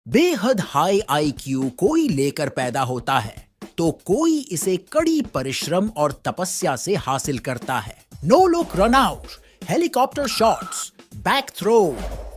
बेहद high IQ कोई लेकर पैदा होता है तो कोई इसे कड़ी परिश्रम और तपस्या से हासिल करता है। No look run out, helicopter shots, back throw,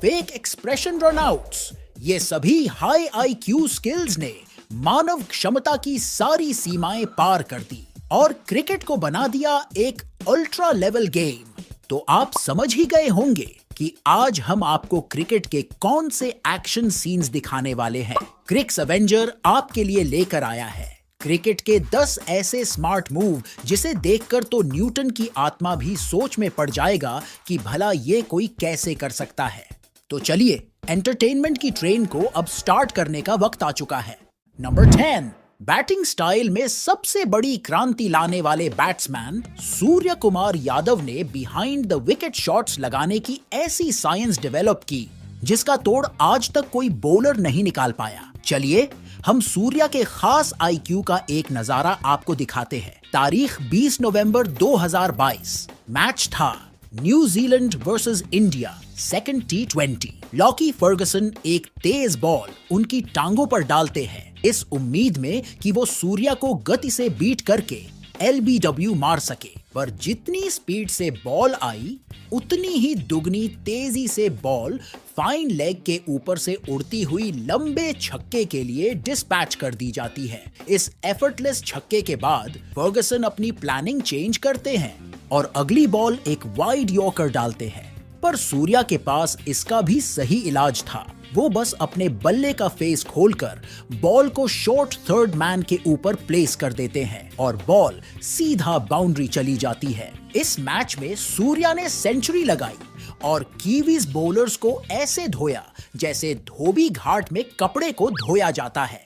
fake expression run outs, ये सभी हाई आईक्यू स्किल्स ने मानव क्षमता की सारी सीमाएं पार कर दी और क्रिकेट को बना दिया एक अल्ट्रा लेवल गेम। तो आप समझ ही गए होंगे कि आज हम आपको क्रिकेट के कौन से एक्शन सीन्स दिखाने वाले हैं। क्रिक्स एवेंजर आपके लिए लेकर आया है क्रिकेट के 10 ऐसे स्मार्ट मूव जिसे देखकर तो न्यूटन की आत्मा भी सोच में पड़ जाएगा कि भला ये कोई कैसे कर सकता है। तो चलिए एंटरटेनमेंट की ट्रेन को अब स्टार्ट करने का वक्त आ चुका है। नंबर 10, बैटिंग स्टाइल में सबसे बड़ी क्रांति लाने वाले बैट्समैन सूर्य कुमार यादव ने बिहाइंड द विकेट शॉट्स लगाने की ऐसी साइंस डेवलप की जिसका तोड़ आज तक कोई बॉलर नहीं निकाल पाया। चलिए हम सूर्या के खास आईक्यू का एक नजारा आपको दिखाते हैं। तारीख 20 नवंबर 2022, मैच था New Zealand versus India, second T20। Lockie Ferguson एक तेज बॉल उनकी टांगों पर डालते हैं इस उम्मीद में कि वो सूर्या को गति से बीट करके LBW मार सके, पर जितनी स्पीड से बॉल आई उतनी ही दुगनी तेजी से बॉल फाइन लेग के ऊपर से उड़ती हुई लंबे छक्के के लिए डिस्पैच कर दी जाती है। इस एफर्टलेस छक्के के बाद फर्गसन अपनी प्लानिंग चेंज करते हैं और अगली बॉल एक वाइड यॉर्कर डालते हैं, पर सूर्या के पास इसका भी सही इलाज था। वो बस अपने बल्ले का फेस खोलकर बॉल को शॉर्ट थर्ड मैन के ऊपर प्लेस कर देते हैं और बॉल सीधा बाउंड्री चली जाती है। इस मैच में सूर्या ने सेंचुरी लगाई और कीवीज बॉलर्स को ऐसे धोया जैसे धोबी घाट में कपड़े को धोया जाता है।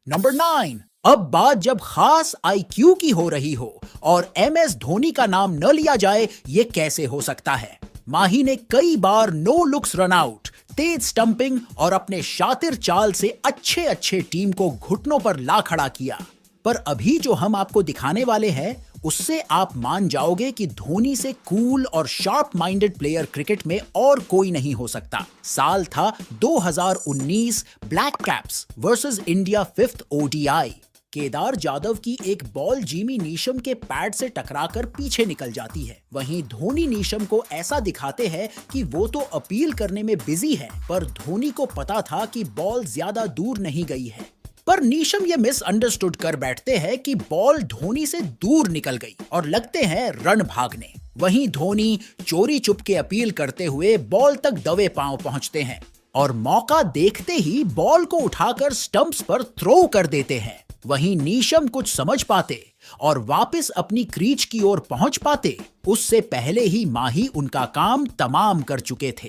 नंबर 9, अब बात जब खास आईक्यू की हो रही हो और MS धोनी का नाम न लिया जाए ये कैसे हो सकता है। माही ने कई बार नो लुक्स रन आउट, तेज स्टंपिंग और अपने शातिर चाल से अच्छे टीम को घुटनों पर ला खड़ा किया, पर अभी जो हम आपको दिखाने वाले हैं उससे आप मान जाओगे कि धोनी से कूल और शार्प माइंडेड प्लेयर क्रिकेट में और कोई नहीं हो सकता। साल था 2019, black caps versus India 5th ODI। Kedar Jadhav की एक बॉल जिमी नीशम के पैड से टकराकर पीछे निकल जाती है। वहीं धोनी नीशम को ऐसा दिखाते हैं कि वो तो अपील करने में बिजी है, पर धोनी को पता था कि बॉल ज्यादा दूर नहीं गई है। पर नीशम ये मिसअंडरस्टूड कर बैठते हैं कि बॉल धोनी से दूर निकल गई और लगते हैं रन भागने। वहीं धोनी चोरी चुपके अपील करते हुए बॉल तक दबे पांव पहुंचते हैं और मौका देखते ही बॉल को उठाकर स्टंप्स पर थ्रो कर देते हैं। वहीं नीशम कुछ समझ पाते और वापस अपनी क्रीज की ओर पहुंच पाते उससे पहले ही माही उनका काम तमाम कर चुके थे।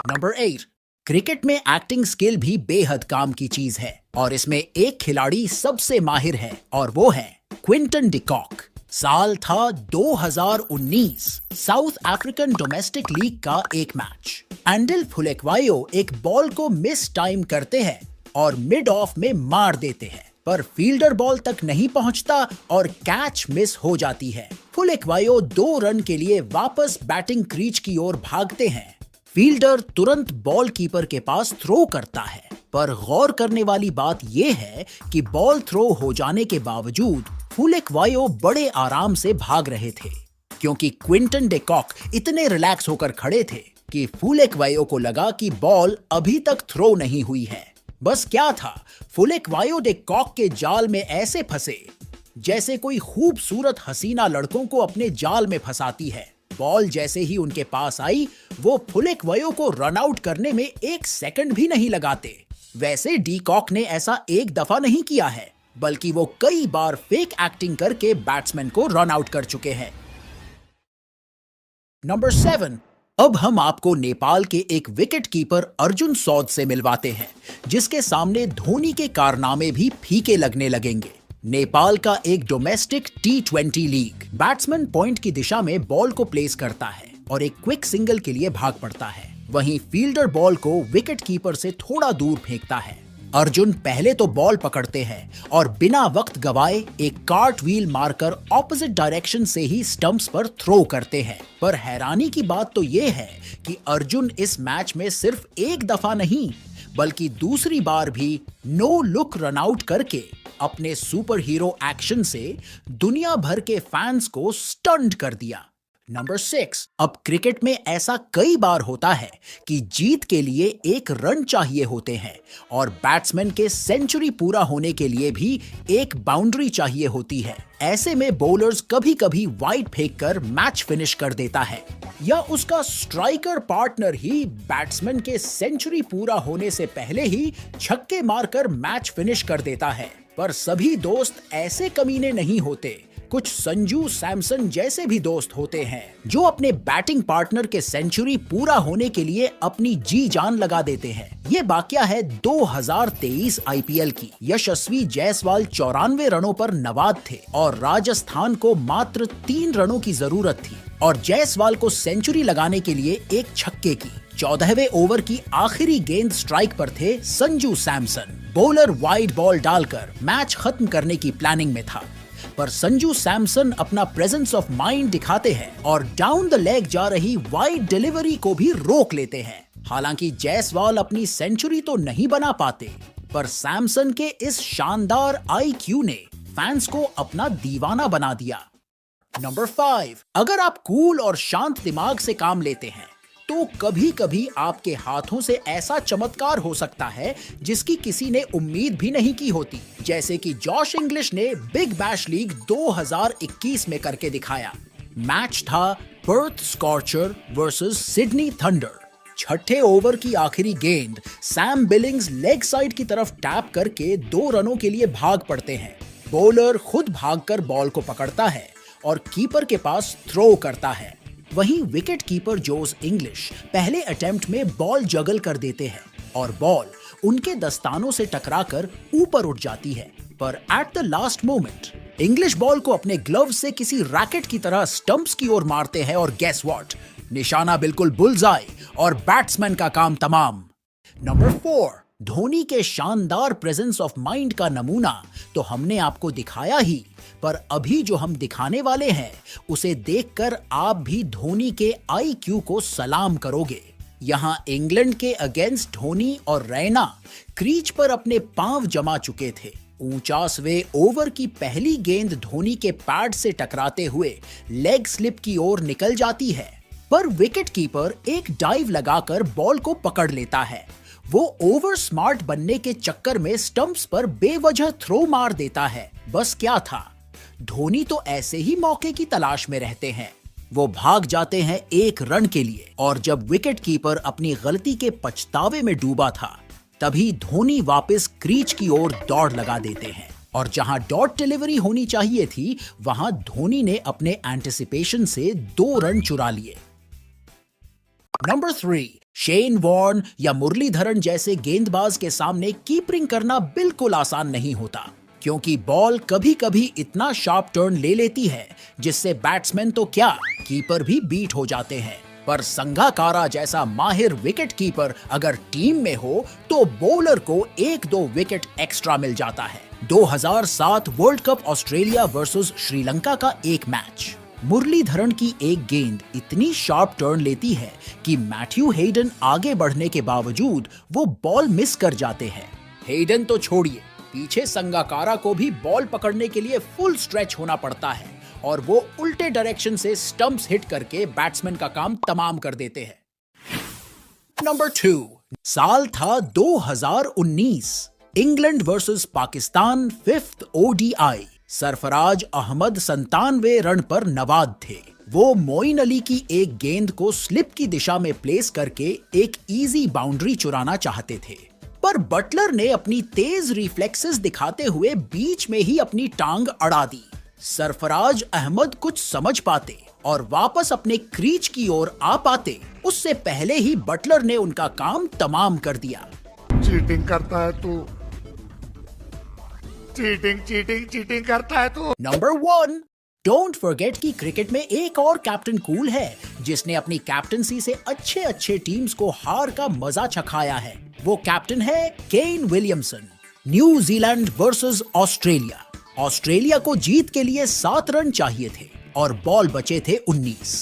नंबर 8, क्रिकेट में एक्टिंग स्किल भी बेहद काम की चीज है और इसमें एक खिलाड़ी सबसे माहिर है और वो है क्विंटन डी कॉक। साल था 2019, साउथ अफ्रीकन डोमेस्टिक लीग का एक मैच। एंडिल फुलेक्वायो एक बॉल को मिस टाइम करते हैं और मिड ऑफ में मार देते हैं, पर फील्डर बॉल तक नहीं पहुंचता और कैच मिस हो जाती है। फुलेक्वायो 2 रन के लिए वापस बैटिंग क्रीज की ओर भागते हैं। फील्डर तुरंत बॉल कीपर के पास थ्रो करता है, पर गौर करने वाली बात यह है कि बॉल थ्रो हो जाने के बावजूद फुलेक्वायो बड़े आराम से भाग रहे थे, क्योंकि क्विंटन डे कॉक इतने रिलैक्स होकर खड़े थे कि फुलेक्वायो को लगा कि बॉल अभी तक थ्रो नहीं हुई है। बस क्या था, फुलेक्वायो डे कॉक के जाल में ऐसे फंसे जैसे कोई खूबसूरत हसीना लड़कों को अपने जाल में फंसाती है। बॉल जैसे ही उनके पास आई वो फुलेक्वायो को रन आउट करने में 1 सेकंड भी नहीं लगाते। वैसे डी कॉक ने ऐसा एक दफा नहीं किया है, बल्कि वो कई बार फेक एक्टिंग करके बैट्समैन को रन आउट कर चुके हैं। नंबर 7, अब हम आपको नेपाल के एक विकेट कीपर अर्जुन सौद से मिलवाते हैं जिसके सामने धोनी के कारनामे भी फीके लगने लगेंगे। नेपाल का एक domestic T20 league. Batsman point की दिशा में बॉल को प्लेस करता है और एक क्विक सिंगल के लिए भाग पड़ता है। वहीं फील्डर बॉल को विकेट कीपर से थोड़ा दूर फेंकता है। अर्जुन पहले तो बॉल पकड़ते हैं और बिना वक्त गवाए एक कार्ट व्हील मारकर ऑपोजिट डायरेक्शन से ही स्टंप्स पर थ्रो करते हैं। पर हैरानी की बात तो ये है कि अर्जुन इस मैच में सिर्फ एक दफा नहीं बल्कि दूसरी बार भी नो लुक रन आउट करके अपने सुपर हीरो एक्शन से दुनिया भर के फैंस को स्टन्ड कर दिया। नंबर 6। अब क्रिकेट में ऐसा कई बार होता है कि जीत के लिए एक रन चाहिए होते हैं और बैट्समैन के सेंचुरी पूरा होने के लिए भी एक बाउंड्री चाहिए होती है। ऐसे में बॉलर्स कभी कभी वाइड फेंककर मैच फिनिश कर देता है या उसका स्ट्राइकर पार्टनर ही बैट्समैन के सेंचुरी पूरा होने से पहले ही छक्के मारकर मैच फिनिश कर देता है। पर सभी दोस्त ऐसे कमीने नहीं होते। कुछ संजू सैमसन जैसे भी दोस्त होते हैं जो अपने बैटिंग पार्टनर के सेंचुरी पूरा होने के लिए अपनी जी जान लगा देते हैं। ये वाकया है 2023 आईपीएल की। यशस्वी जायसवाल 94 रनों पर नवाद थे और राजस्थान को मात्र 3 रनों की जरूरत थी और जायसवाल को सेंचुरी लगाने के लिए एक छक्के की। 14वें ओवर की आखिरी गेंद स्ट्राइक पर थे Sanju Samson. Bowler wide ball डालकर मैच खत्म करने की प्लानिंग में था, पर संजू सैमसन अपना प्रेजेंस ऑफ माइंड दिखाते हैं और डाउन द लेग जा रही वाइड डिलीवरी को भी रोक लेते हैं। हालांकि जायसवाल अपनी सेंचुरी तो नहीं बना पाते, पर सैमसन के इस शानदार आईक्यू ने फैंस को अपना दीवाना बना दिया। नंबर 5। अगर आप कूल और शांत दिमाग से काम लेते हैं तो कभी कभी आपके हाथों से ऐसा चमत्कार हो सकता है जिसकी किसी ने उम्मीद भी नहीं की होती, जैसे कि जॉश इंग्लिश ने बिग बैश लीग 2021 में करके दिखाया। मैच था पर्थ स्कॉर्चर वर्सेस सिडनी थंडर। छठे ओवर की आखिरी गेंद सैम बिलिंग्स लेग साइड की तरफ टैप करके 2 रनों के लिए भाग पड़ते हैं। बॉलर खुद भागकर बॉल को पकड़ता है और कीपर के पास थ्रो करता है। वहीं विकेट कीपर जोस इंग्लिश पहले अटेम्प्ट में बॉल जगल कर देते हैं और बॉल उनके दस्तानों से टकराकर ऊपर उठ जाती है। पर at the last moment English ball को अपने ग्लव से किसी रैकेट की तरह स्टंप्स की ओर मारते हैं और गेस व्हाट, निशाना बिल्कुल बुल्सआई और बैट्समैन का काम तमाम। नंबर 4। धोनी के शानदार प्रेजेंस ऑफ माइंड का नमूना तो हमने आपको दिखाया ही, पर अभी जो हम दिखाने वाले हैं उसे देखकर आप भी धोनी के आईक्यू को सलाम करोगे। यहाँ इंग्लैंड के अगेंस्ट धोनी और रैना क्रीज पर अपने पांव जमा चुके थे। 49वें ओवर की पहली गेंद धोनी के पैड से टकराते हुए लेग स्लिप की ओर निकल जाती है, पर विकेट कीपर एक डाइव लगाकर बॉल को पकड़ लेता है। वो ओवर स्मार्ट बनने के चक्कर में स्टंप्स पर बेवजह थ्रो मार देता है। बस क्या था, धोनी तो ऐसे ही मौके की तलाश में रहते हैं। वो भाग जाते हैं 1 रन के लिए और जब विकेट कीपर अपनी गलती के पछतावे में डूबा था तभी धोनी वापस क्रीज की ओर दौड़ लगा देते हैं और जहां डॉट डिलीवरी होनी चाहिए थी वहां धोनी ने अपने एंटिसिपेशन से 2 रन चुरा लिए। नंबर 3। शेन वॉर्न या मुरलीधरन जैसे गेंदबाज के सामने कीपरिंग करना बिल्कुल आसान नहीं होता, क्योंकि बॉल कभी कभी इतना शार्प टर्न ले लेती है जिससे बैट्समैन तो क्या कीपर भी बीट हो जाते हैं। पर संगाकारा जैसा माहिर विकेट कीपर अगर टीम में हो तो बॉलर को 1-2 विकेट एक्स्ट्रा मिल जाता है। 2007 world cup Australia versus Sri Lanka का एक मैच। मुरलीधरन की एक गेंद इतनी शार्प टर्न लेती है कि मैथ्यू हेडन आगे बढ़ने के बावजूद वो बॉल मिस कर जाते हैं। हेडन तो छोड़िए, पीछे संगाकारा को भी बॉल पकड़ने के लिए फुल स्ट्रेच होना पड़ता है और वो उल्टे डायरेक्शन से स्टंप्स हिट करके बैट्समैन का काम तमाम कर देते हैं। नंबर 2। साल था 2019। England versus Pakistan 5th ODI। Sarfaraz Ahmed 97 run पर नवाद थे। वो मोइन अली की एक गेंद को स्लिप की दिशा में प्लेस करके एक इजी बाउंड्री चुराना चाहते थे, पर बटलर ने अपनी तेज रिफ्लेक्सेस दिखाते हुए बीच में ही अपनी टांग अड़ा दी। सरफराज अहमद कुछ समझ पाते और वापस अपने क्रीज की ओर आ पाते उससे पहले ही बटलर ने उनका काम तमाम कर दिया। चीटिंग करता है तू, चीटिंग करता है तू। नंबर 1। डोंट फॉरगेट कि क्रिकेट में एक और कैप्टन कूल है जिसने अपनी कैप्टनसी से अच्छे टीम्स को हार का मजा चखाया है। वो कैप्टन है Kane Williamson. New Zealand versus Australia. Australia को जीत के लिए 7 रन चाहिए थे और बॉल बचे थे 19।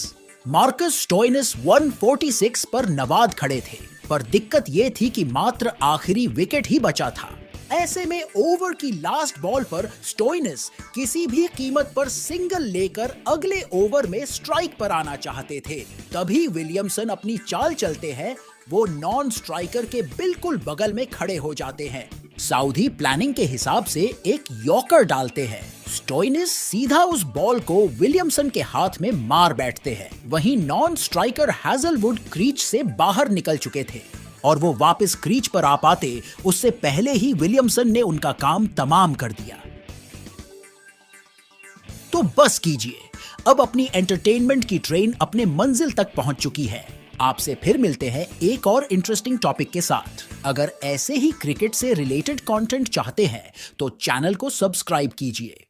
मार्कस स्टोइनिस 146 पर नवाद खड़े थे, पर दिक्कत ये थी कि मात्र आखिरी विकेट ही बचा था। ऐसे में ओवर की लास्ट बॉल पर स्टोइनिस किसी भी कीमत पर सिंगल लेकर अगले ओवर में स्ट्राइक पर आना चाहते थे। तभी विलियमसन अपनी चाल चलते हैं, वो नॉन स्ट्राइकर के बिल्कुल बगल में खड़े हो जाते हैं। सऊदी प्लानिंग के हिसाब से एक यॉर्कर डालते हैं। स्टोइनिस सीधा उस बॉल को विलियमसन के हाथ में मार बैठते हैं। वहीं नॉन स्ट्राइकर हैजलवुड क्रीज से बाहर निकल चुके थे और वो वापस क्रीज पर आ पाते उससे पहले ही विलियमसन ने उनका काम तमाम कर दिया। तो बस कीजिए, अब अपनी एंटरटेनमेंट की ट्रेन अपने मंजिल तक पहुंच चुकी है। आपसे फिर मिलते हैं एक और इंटरेस्टिंग टॉपिक के साथ। अगर ऐसे ही क्रिकेट से रिलेटेड कंटेंट चाहते हैं तो चैनल को सब्सक्राइब कीजिए।